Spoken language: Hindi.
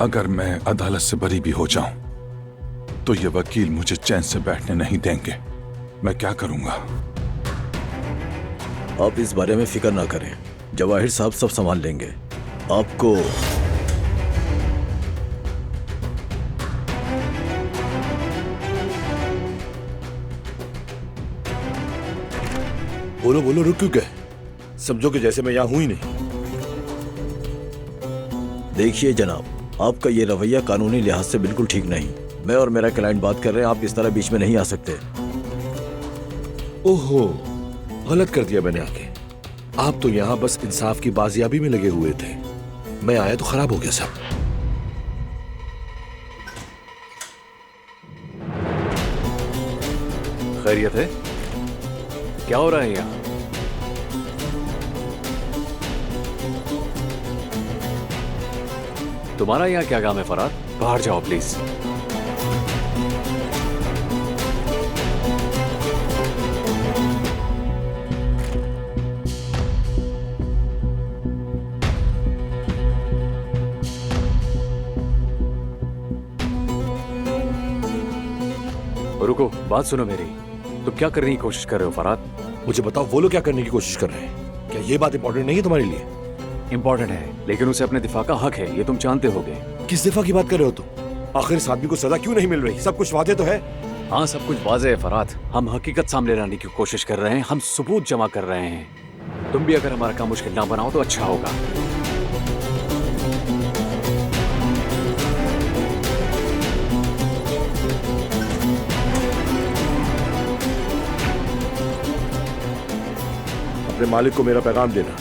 अगर मैं अदालत से बरी भी हो जाऊं तो ये वकील मुझे चैन से बैठने नहीं देंगे। मैं क्या करूंगा? आप इस बारे में फिक्र ना करें, जवाहिर साहब सब संभाल लेंगे। आपको बोलो बोलो, रुक क्यों गए? समझो कि जैसे मैं यहां हूं ही नहीं। देखिए जनाब, आपका ये रवैया कानूनी लिहाज से बिल्कुल ठीक नहीं। मैं और मेरा क्लाइंट बात कर रहे हैं, आप इस तरह बीच में नहीं आ सकते। ओहो, गलत कर दिया मैंने आके। आप तो यहां बस इंसाफ की बाजियाबी में लगे हुए थे। मैं आया तो खराब हो गया सब। खैरियत है? क्या हो रहा है यहाँ? तुम्हारा यहाँ क्या काम है फराद? बाहर जाओ प्लीज। रुको, बात सुनो मेरी। तुम क्या करने की कोशिश कर रहे हो फराद? मुझे बताओ, वो लोग क्या करने की कोशिश कर रहे हैं? क्या ये बात इंपॉर्टेंट नहीं है तुम्हारे लिए? इंपॉर्टेंट है, लेकिन उसे अपने दिफा का हक है, ये तुम जानते होगे। किस दिफा की बात कर रहे हो तुम? आखिर इस आदमी को सजा क्यों नहीं मिल रही? सब कुछ वादे तो है। हाँ, सब कुछ वाज़ेह है फराद। हम हकीकत सामने लाने की कोशिश कर रहे हैं, हम सबूत जमा कर रहे हैं। तुम भी अगर हमारा काम मुश्किल ना बनाओ तो अच्छा होगा। अपने मालिक को मेरा पैगाम देना,